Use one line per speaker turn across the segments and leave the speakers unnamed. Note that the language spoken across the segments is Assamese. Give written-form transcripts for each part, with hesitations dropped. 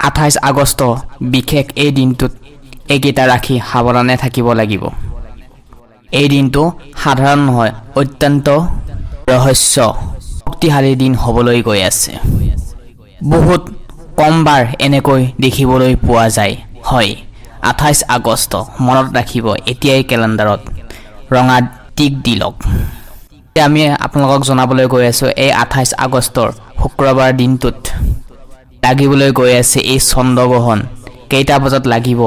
28 আগষ্ট বিশেষ এই দিনটোত এইকেইটা ৰাখি সাৱধানে থাকিব লাগিব। এই দিনটো সাধাৰণ নহয়, অত্যন্ত ৰহস্য শক্তিশালী দিন হ'বলৈ গৈ আছে। বহুত কমবাৰ এনেকৈ দেখিবলৈ পোৱা যায়। হয়, 28 আগষ্ট মনত ৰাখিব, এতিয়াই কেলেণ্ডাৰত ৰঙা টিক দি লওক। আমি আপোনালোকক জনাবলৈ গৈ আছোঁ, এই 28 আগষ্টৰ শুক্ৰবাৰ দিনটোত লাগিবলৈ গৈ আছে এই চন্দ্ৰগ্ৰহণ। কেইটা বজাত লাগিব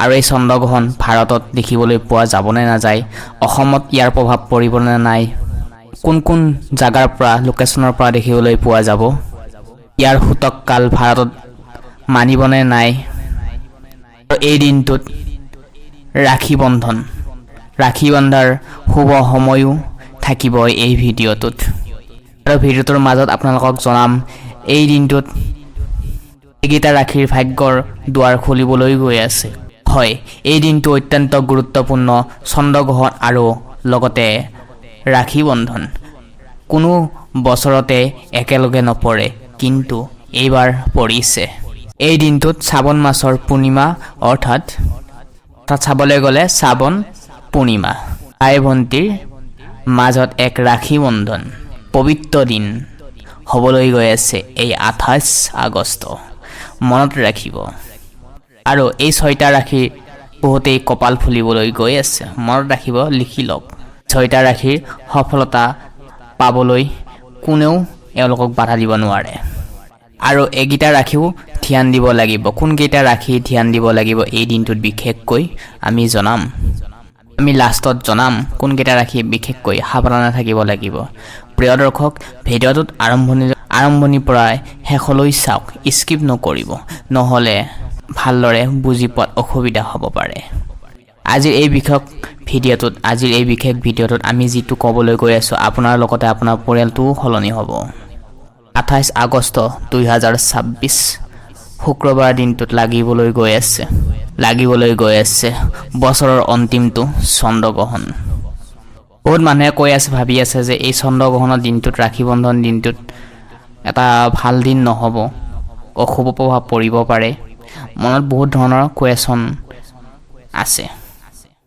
আৰু এই চন্দ্ৰগ্ৰহণ ভাৰতত দেখিবলৈ পোৱা যাবনে নাযায়, অসমত ইয়াৰ প্ৰভাৱ পৰিবনে নাই, কোন কোন জাগাৰ পৰা লোকেশ্যনৰ পৰা দেখিবলৈ পোৱা যাব, ইয়াৰ সূতক কাল ভাৰতত মানিবনে নাই, এই দিনটোত ৰাখী বন্ধন, ৰাখী বন্ধাৰ শুভ সময়ো থাকিব এই ভিডিঅ'টোত। আৰু ভিডিঅ'টোৰ মাজত আপোনালোকক জনাম এই দিনটোত এইকেইটা ৰাখীৰ ভাগ্যৰ দুৱাৰ খুলিবলৈ গৈ আছে। হয়, এই দিনটো অত্যন্ত গুৰুত্বপূৰ্ণ, চন্দ্ৰগ্ৰহণ আৰু লগতে ৰাখী বন্ধন কোনো বছৰতে একেলগে নপৰে, কিন্তু এইবাৰ পৰিছে। এই দিনটোত শ্ৰাৱণ মাছৰ পূৰ্ণিমা অৰ্থাৎ চাবলৈ গ'লে শ্ৰাৱণ পূৰ্ণিমা, ভাই ভণ্টিৰ মাজত এক ৰাখী বন্ধন পবিত্ৰ দিন হ'বলৈ গৈ আছে এই 28 আগষ্ট, মনত ৰাখিব। আৰু এই 6টা ৰাশিৰ বহুতেই কপাল ফুলিবলৈ গৈ আছে, মনত ৰাখিব, লিখি লওক। 6টা ৰাশিৰ সফলতা পাবলৈ কোনেও এওঁলোকক বাধা দিব নোৱাৰে। আৰু এইকেইটা ৰাশিও ধ্যান দিব লাগিব। কোনকেইটা ৰাশি ধ্যান দিব লাগিব এই দিনটোত বিশেষকৈ আমি জনাম, আমি লাষ্টত জনাম কোনকেইটা ৰাশি বিশেষকৈ সাৱধানে থাকিব লাগিব। প্ৰিয় দৰ্শক, ভিডিঅ'টোত আৰম্ভণিৰ পৰাই শেষলৈ চাওক, স্কিপ নকৰিব, নহ'লে ভালদৰে বুজি পোৱাত অসুবিধা হ'ব পাৰে। আজিৰ এই বিশেষ ভিডিঅ'টোত আমি যিটো ক'বলৈ গৈ আছোঁ, আপোনাৰ লগতে আপোনাৰ পৰিয়ালটোও সলনি হ'ব। 28 আগষ্ট 2026 শুক্ৰবাৰ দিনটোত লাগিবলৈ গৈ আছে বছৰৰ অন্তিমটো চন্দ্ৰগ্ৰহণ। বহুত মানুহে কৈ আছে, ভাবি আছে যে এই চন্দ্ৰগ্ৰহণৰ দিনটোত, ৰাখী বন্ধন দিনটোত এটা ভাল দিন নহ'ব, অশুভ প্ৰভাৱ পৰিব পাৰে। মনত বহুত ধৰণৰ কুৱেশ্যন আছে,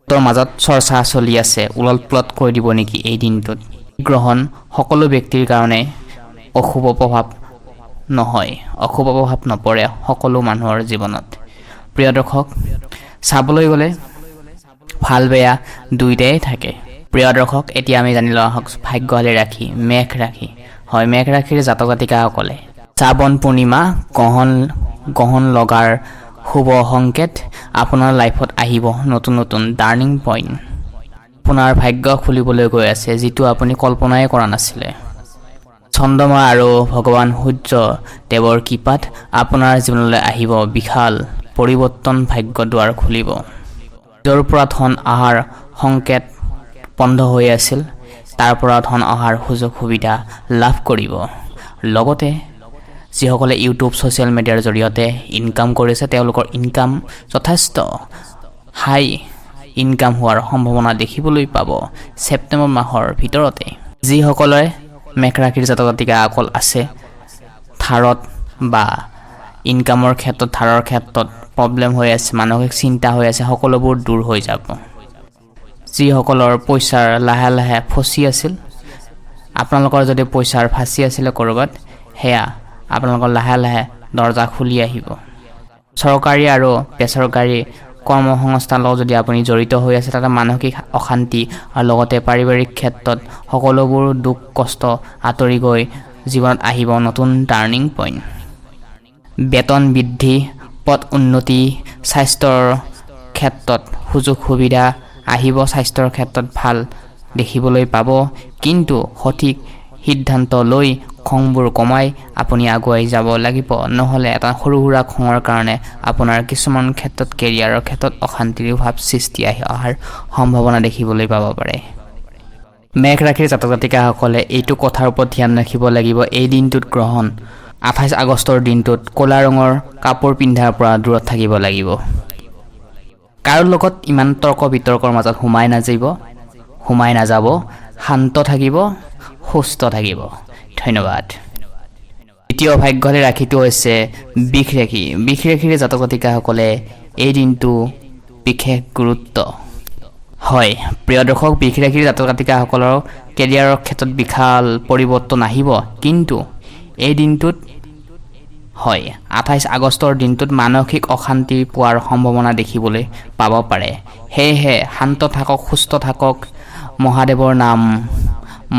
তোৰ মাজত চৰ্চা চলি আছে, উলট পুলট কৰি দিব নেকি এই দিনটোত। গ্ৰহণ সকলো ব্যক্তিৰ কাৰণে অশুভ প্ৰভাৱ নহয়, অশুভ প্ৰভাৱ নপৰে সকলো মানুহৰ জীৱনত। প্ৰিয় দৰ্শক, চাবলৈ গ'লে ভাল বেয়া দুয়োটাই থাকে। প্ৰিয় দৰ্শক, এতিয়া আমি জানি লোৱা হওক ভাগ্যশালী ৰাশি মেঘ ৰাশি। হয়, মেঘ ৰাশিৰ জাতক জাতিকাসকলে শ্ৰাৱণ পূৰ্ণিমা গ্ৰহণ লগাৰ শুভ সংকেত, আপোনাৰ লাইফত আহিব নতুন নতুন টাৰ্ণিং পইণ্ট, আপোনাৰ ভাগ্য খুলিবলৈ গৈ আছে যিটো আপুনি কল্পনাই কৰা নাছিলে। চন্দ্ৰমা আৰু ভগৱান সূৰ্য দেৱৰ কৃপাত আপোনাৰ জীৱনলৈ আহিব বিশাল পৰিৱৰ্তন, ভাগ্য দুৱাৰ খুলিব। য'ৰ পৰা ধন অহাৰ সংকেত বন্ধ হৈ আছিল, তাৰ পৰা ধন অহাৰ সুযোগ সুবিধা লাভ কৰিব। লগতে যিসকলে ইউটিউব ছ'চিয়েল মিডিয়াৰ জৰিয়তে ইনকাম কৰিছে, তেওঁলোকৰ ইনকাম যথেষ্ট হাই ইনকাম হোৱাৰ সম্ভাৱনা দেখিবলৈ পাব ছেপ্টেম্বৰ মাহৰ ভিতৰতে। যিসকলে মেঘ ৰাশিৰ জাতক জাতিকাসকল আছে, ধাৰত বা ইনকামৰ ক্ষেত্ৰত, ধাৰৰ ক্ষেত্ৰত প্ৰব্লেম হৈ আছে, মানসিক চিন্তা হৈ আছে, সকলোবোৰ দূৰ হৈ যাব। যিসকলৰ পইচাৰ লাহে লাহে ফচি আছিল, আপোনালোকৰ যদি পইচাৰ ফাঁচি আছিলে ক'ৰবাত, সেয়া আপোনালোকৰ লাহে লাহে দৰ্জা খুলি আহিব। চৰকাৰী আৰু বেচৰকাৰী কৰ্মসংস্থাৰ লগত যদি আপুনি জড়িত হৈ আছে, তাতে মানসিক অশান্তি আৰু লগতে পাৰিবাৰিক ক্ষেত্ৰত সকলোবোৰ দুখ কষ্ট আঁতৰি গৈ জীৱনত আহিব নতুন টাৰ্ণিং পইণ্ট। বেতন বৃদ্ধি, পদ উন্নতি, স্বাস্থ্যৰ ক্ষেত্ৰত সুযোগ সুবিধা আহিব, স্বাস্থ্যৰ ক্ষেত্ৰত ভাল দেখিবলৈ পাব। কিন্তু সঠিক সিদ্ধান্ত লৈ খংবোৰ কমাই আপুনি আগুৱাই যাব লাগিব, নহ'লে এটা সৰু সুৰা খঙৰ কাৰণে আপোনাৰ কিছুমান ক্ষেত্ৰত কেৰিয়াৰৰ ক্ষেত্ৰত অশান্তিৰ ভাৱ সৃষ্টি অহাৰ সম্ভাৱনা দেখিবলৈ পাব পাৰে। মেঘ ৰাশিৰ জাতক জাতিকাসকলে এইটো কথাৰ ওপৰত ধ্যান ৰাখিব লাগিব, এই দিনটোত গ্ৰহণ 28 আগষ্টৰ দিনটোত ক'লা ৰঙৰ কাপোৰ পিন্ধাৰ পৰা দূৰত থাকিব লাগিব। কাৰো লগত ইমান তৰ্ক বিতৰ্কৰ মাজত সোমাই নাযাব, শান্ত থাকিব, সুস্থ থাকিব। ধন্যবাদ। দ্বিতীয় ভাগ্যশালী ৰাশিটো হৈছে বৃষ ৰাশি। বৃষ ৰাশিৰ জাতক জাতিকাসকলে এই দিনটো বিশেষ গুৰুত্ব হয়। প্ৰিয় দৰ্শক, বৃষ ৰাশিৰ জাতক জাতিকাসকলৰ কেৰিয়াৰৰ ক্ষেত্ৰত বিশাল পৰিৱৰ্তন আহিব, কিন্তু এই দিনটোত 28 আগষ্টৰ দিনটোত মানসিক অশান্তি পোৱাৰ সম্ভাৱনা দেখিবলৈ পাব পাৰে। সেয়েহে শান্ত থাকক, সুস্থ থাকক, মহাদেৱৰ নাম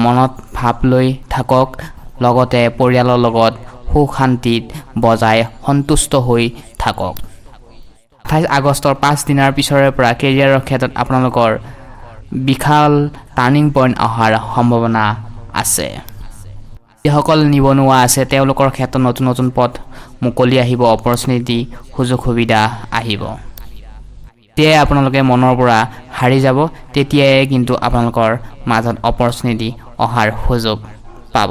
মনত ভাৱ লৈ থাকক, লগতে পৰিয়ালৰ লগত সুখ শান্তিত বজাই সন্তুষ্ট হৈ থাকক। 28 আগষ্টৰ 5 দিনৰ পিছৰে পৰা কেৰিয়াৰৰ ক্ষেত্ৰত আপোনালোকৰ বিশাল টাৰ্ণিং পইণ্ট অহাৰ সম্ভাৱনা আছে। যিসকল নিবনুৱা আছে তেওঁলোকৰ ক্ষেত্ৰত নতুন নতুন পথ মুকলি আহিব, অপৰচুনিটি, সুযোগ সুবিধা আহিব। তেতিয়াই আপোনালোকে মনৰ পৰা হাৰি যাব, তেতিয়াই কিন্তু আপোনালোকৰ মাজত অপৰচুনিটি অহাৰ সুযোগ পাব।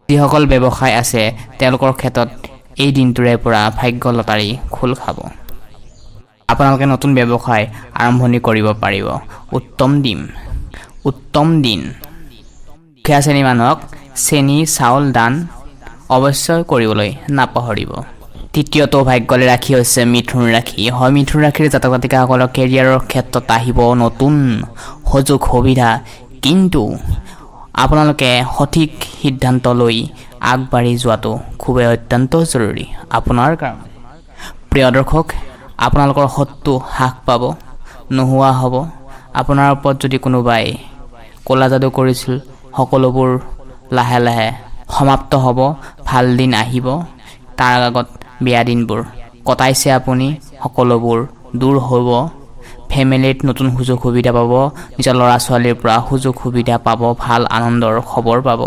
যিসকল ব্যৱসায় আছে তেওঁলোকৰ ক্ষেত্ৰত এই দিনটোৰে পৰা ভাগ্য লটাৰী খোল খাব। আপোনালোকে নতুন ব্যৱসায় আৰম্ভণি কৰিব পাৰিব। উত্তম দিন। দুখীয়া শ্ৰেণীৰ মানুহক চেনি চাউল দান অৱশ্যই কৰিবলৈ নাপাহৰিব। তৃতীয়টো ভাগ্যশালী ৰাশি হৈছে মিথুন ৰাশি। হয়, মিথুন ৰাশিৰ জাতক জাতিকাসকলৰ কেৰিয়াৰৰ ক্ষেত্ৰত আহিব নতুন সুযোগ সুবিধা, কিন্তু আপোনালোকে সঠিক সিদ্ধান্ত লৈ আগবাঢ়ি যোৱাটো খুবেই অত্যন্ত জৰুৰী আপোনাৰ কাৰণে। প্ৰিয় দৰ্শক, আপোনালোকৰ শত্ৰু হ্ৰাস পাব, নোহোৱা হ'ব। আপোনাৰ ওপৰত যদি কোনোবাই ক'লা যাদু কৰিছিল, সকলোবোৰ লাহে লাহে সমাপ্ত হ'ব। ভাল দিন আহিব। তাৰ আগত বেয়া দিনবোৰ কটাইছে আপুনি, সকলোবোৰ দূৰ হ'ব। ফেমিলিত নতুন সুযোগ সুবিধা পাব, নিজৰ ল'ৰা ছোৱালীৰ পৰা সুযোগ সুবিধা পাব, ভাল আনন্দৰ খবৰ পাব।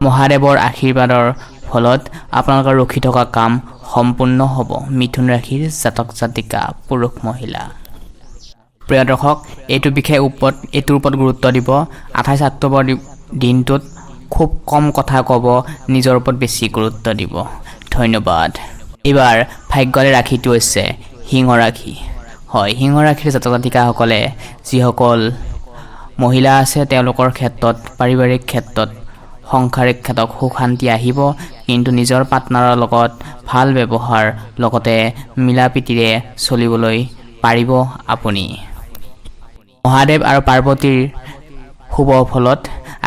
মহাদেৱৰ আশীৰ্বাদৰ ফলত আপোনালোকৰ ৰখি থকা কাম সম্পূৰ্ণ হ'ব। মিথুন ৰাশিৰ জাতক জাতিকা পুৰুষ মহিলা। প্ৰিয় দৰ্শক, এইটোৰ ওপৰত গুৰুত্ব দিব। 28 অক্টোবৰ দিনটোত খুব কম কথা ক'ব, নিজৰ ওপৰত বেছি গুৰুত্ব দিব। ধন্যবাদ। এইবাৰ ভাগ্যশালী ৰাশিটো হৈছে সিংহ ৰাশি। হয়, সিংহ ৰাশিৰ জাতক জাতিকাসকলে যিসকল মহিলা আছে তেওঁলোকৰ ক্ষেত্ৰত পাৰিবাৰিক ক্ষেত্ৰত সংসাৰিক ক্ষেত্ৰত সুখ শান্তি আহিব, কিন্তু নিজৰ পাৰ্টনাৰৰ লগত ভাল ব্যৱহাৰ লগতে মিলা প্ৰীতিৰে চলিবলৈ পাৰিব আপুনি। মহাদেৱ আৰু পাৰ্বতীৰ শুভ ফলত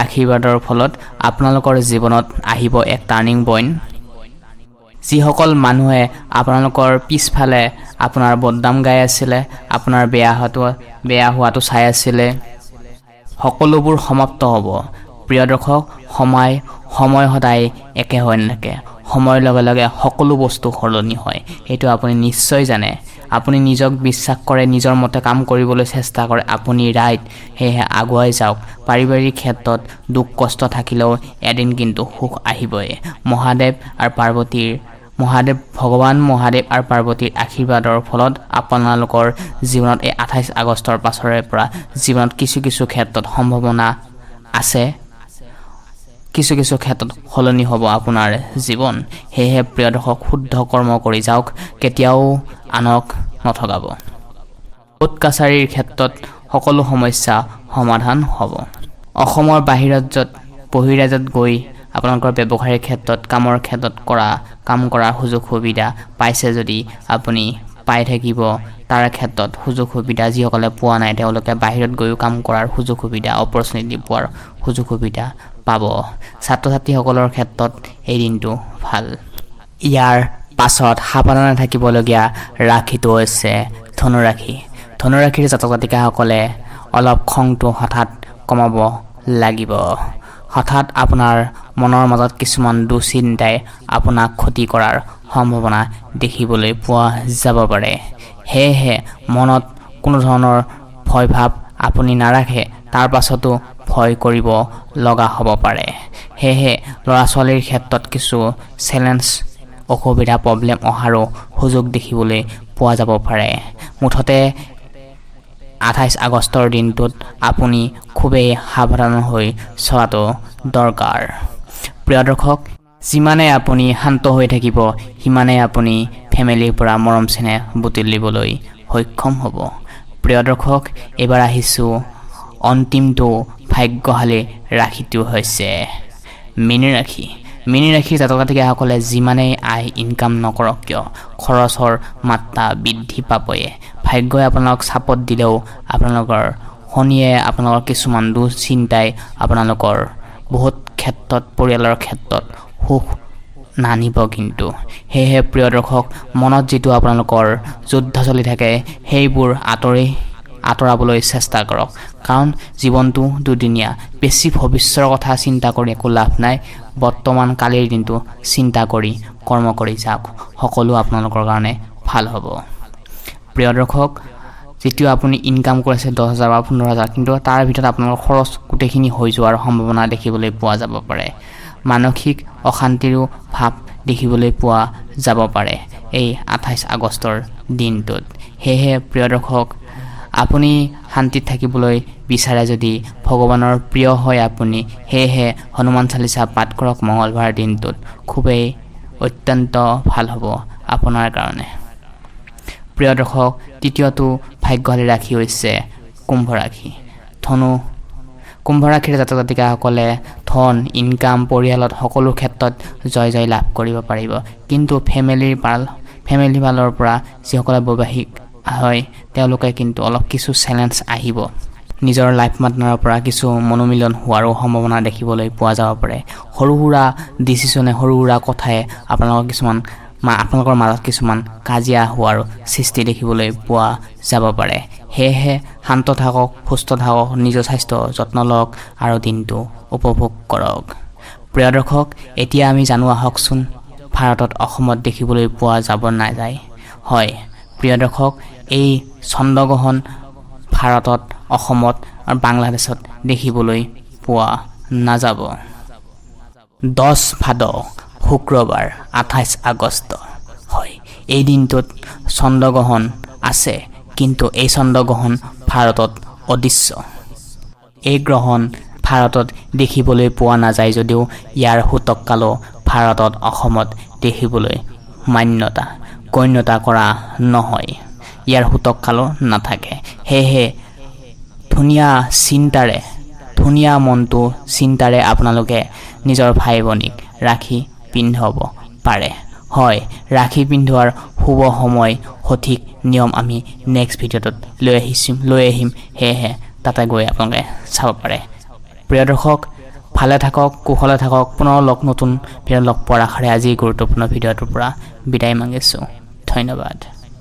আশীৰ্বাদৰ ফলত আপোনালোকৰ জীৱনত আহিব এক টাৰ্ণিং পইণ্ট। যিসকল মানুহে আপোনালোকৰ পিছফালে আপোনাৰ বদনাম গাই আছিলে, আপোনাৰ বেয়া হোৱাটো চাই আছিলে, সকলোবোৰ সমাপ্ত হ'ব। প্ৰিয় দৰ্শক, সময় সদায় একে হৈ নাথাকে। সময়ৰ লগে লগে সকলো বস্তু সলনি হয়, এইটো আপুনি নিশ্চয় জানে। আপুনি নিজক বিশ্বাস কৰে, নিজৰ মতে কাম কৰিবলৈ চেষ্টা কৰে, আপুনি ৰাইট। সেয়েহে আগুৱাই যাওক। পাৰিবাৰিক ক্ষেত্ৰত দুখ কষ্ট থাকিলেও এদিন কিন্তু সুখ আহিবই। ভগৱান মহাদেৱ আৰু পাৰ্বতীৰ আশীৰ্বাদৰ ফলত আপোনালোকৰ জীৱনত এই 28 আগষ্টৰ পাছৰে পৰা জীৱনত কিছু ক্ষেত্ৰত সম্ভাৱনা আছে, কিছু ক্ষেত্ৰত সলনি হ'ব আপোনাৰ জীৱন। সেয়েহে প্ৰিয় দৰ্শক, শুদ্ধ কৰ্ম কৰি যাওক, কেতিয়াও আনক নঠগাব। কোৰ্ট কাছাৰীৰ ক্ষেত্ৰত সকলো সমস্যা সমাধান হ'ব। অসমৰ বহিৰাজ্যত গৈ আপোনালোকৰ ব্যৱসায়িক ক্ষেত্ৰত কামৰ ক্ষেত্ৰত কাম কৰাৰ সুযোগ সুবিধা পাইছে যদি আপুনি পাই থাকিব। তাৰ ক্ষেত্ৰত সুযোগ সুবিধা যিসকলে পোৱা নাই তেওঁলোকে বাহিৰত গৈও কাম কৰাৰ সুযোগ সুবিধা, অপৰচুনিটি পোৱাৰ সুযোগ সুবিধা পাব। ছাত্ৰ ছাত্ৰীসকলৰ ক্ষেত্ৰত এই দিনটো ভাল। ইয়াৰ পাছত সাৱধানে থাকিবলগীয়া ৰাশিটো হৈছে ধনুৰাশি। ধনুৰাশিৰ জাতক জাতিকাসকলে অলপ খংটো হঠাৎ কমাব লাগিব। হঠাৎ আপোনাৰ মনৰ মাজত কিছুমান দুশ্চিন্তাই আপোনাক ক্ষতি কৰাৰ সম্ভাৱনা দেখিবলৈ পোৱা যাব পাৰে। সেয়েহে মনত কোনো ধৰণৰ ভয় ভাৱ আপুনি নাৰাখে, তাৰ পাছতো ভয় কৰিব লগা হ'ব পাৰে। সেয়েহে ল'ৰা ছোৱালীৰ ক্ষেত্ৰত কিছু চেলেঞ্জ, অসুবিধা, প্ৰব্লেম অহাৰো সুযোগ দেখিবলৈ পোৱা যাব পাৰে। মুঠতে 28 আগষ্টৰ দিনটোত আপুনি খুবেই সাৱধান হৈ চলাটো দৰকাৰ। প্ৰিয় দৰ্শক, যিমানে আপুনি শান্ত হৈ থাকিব, সিমানে আপুনি ফেমিলিৰ পৰা মৰম চেনেহ বুটলিবলৈ সক্ষম হ'ব। প্ৰিয় দৰ্শক, এইবাৰ আহিছোঁ অন্তিমটো ভাগ্যশালী ৰাশিটো হৈছে মীন ৰাশি। মীন ৰাশিৰ জাতক জাতিকাসকলে যিমানেই আয় ইনকাম নকৰক কিয় খৰচৰ মাত্ৰা বৃদ্ধি পাবয়ে ভাগ্যই আপোনালোক চাপত দিলেও আপোনালোকৰ শনিয়ে আপোনালোকৰ কিছুমান দুশ্চিন্তাই আপোনালোকৰ বহুত ক্ষেত্ৰত পৰিয়ালৰ ক্ষেত্ৰত সুখ নানিব কিন্তু সেয়েহে প্ৰিয় দৰ্শক মনত যিটো আপোনালোকৰ যুদ্ধ চলি থাকে সেইবোৰ আঁতৰাবলৈ চেষ্টা কৰক কাৰণ জীৱনটো দুদিনীয়া বেছি ভৱিষ্যতৰ কথা চিন্তা কৰি একো লাভ নাই বৰ্তমান কালিৰ দিনটো চিন্তা কৰি কৰ্ম কৰি যাওক সকলো আপোনালোকৰ কাৰণে ভাল হ'ব প্ৰিয় দৰ্শক যেটো আপুনি ইনকাম কৰিছে 10,000 বা 15,000 কিন্তু তাৰ ভিতৰত আপোনালোকৰ খৰচ গোটেইখিনি হৈ যোৱাৰ সম্ভাৱনা দেখিবলৈ পোৱা যাব পাৰে মানসিক অশান্তিৰো ভাৱ দেখিবলৈ পোৱা যাব পাৰে এই 28 আগষ্টৰ দিনটোত হেহে প্ৰিয় দৰ্শক আপুনি শান্তিত থাকিবলৈ বিচাৰে যদি ভগৱানৰ প্ৰিয় হয় আপুনি হেহে হনুমান চালিসা পাঠ কৰক মঙ্গলবাৰ দিনটোত খুবেই অত্যন্ত ভাল হ'ব আপোনাৰ কাৰণে প্ৰিয় দৰ্শক তৃতীয়টো ভাগ্যশালী ৰাশি হৈছে কুম্ভ ৰাশি কুম্ভ ৰাশিৰ জাতক জাতিকাসকলে ধন ইনকাম পৰিয়ালত সকলো ক্ষেত্ৰত জয় লাভ কৰিব পাৰিব কিন্তু ফেমিলি ফালৰ পৰা যিসকলে বৈবাহিক হয় তেওঁলোকে কিন্তু অলপ কিছু চ্যালেঞ্জ আহিব নিজৰ লাইফ পাৰ্টনাৰৰ পৰা কিছু মনোমিলন হোৱাৰো সম্ভাৱনা দেখিবলৈ পোৱা যাব পাৰে সৰু সুৰা ডিসিশনে সৰু সুৰা কথায়ে আপোনালোকৰ মাজত কিছুমান কাজিয়া হোৱাৰ সৃষ্টি দেখিবলৈ পোৱা যাব পাৰে হেহে শান্ত থাকক সুস্থ থাকক নিজৰ স্বাস্থ্য যত্ন লওক আৰু দিনটো উপভোগ কৰক প্ৰিয় দৰ্শক এতিয়া আমি জানো আহকচোন ভাৰতত অসমত দেখিবলৈ পোৱা যাব নাযায় হয় প্ৰিয় দৰ্শক এই চন্দ্ৰগ্ৰহণ ভাৰতত অসমত আৰু বাংলাদেশত দেখিবলৈ পোৱা নাযাব 10 ভাদ শুক্ৰবাৰ 28 আগষ্ট হয় এই দিনটোত চন্দ্ৰগ্ৰহণ আছে কিন্তু এই চন্দ্ৰগ্ৰহণ ভাৰতত অদৃশ্য এই গ্ৰহণ ভাৰতত দেখিবলৈ পোৱা নাযায় যদিও ইয়াৰ হুতকালো ভাৰতত অসমত দেখিবলৈ গণ্যতা কৰা নহয় ইয়াৰ হুতকালো নাথাকে হেহে ধুনীয়া মনটো চিন্তাৰে আপোনালোকে নিজৰ ভাই ভনীক ৰাখি পিন্ধাব পাৰে হয় ৰাখি পিন্ধোৱাৰ শুভ সময় সঠিক নিয়ম আমি নেক্সট ভিডিঅ'ত লৈ আহিম হেহে তাতে গৈ আপোনালোকে চাব পাৰে প্ৰিয় দৰ্শক ভালে থাকক কুশলে থাকক পুনৰ নতুন ভিডিঅ' লগ পোৱাৰ আশাৰে আজি গুৰুত্বপূৰ্ণ ভিডিঅ'টোৰ পৰা বিদায় মাগিছোঁ ধন্যবাদ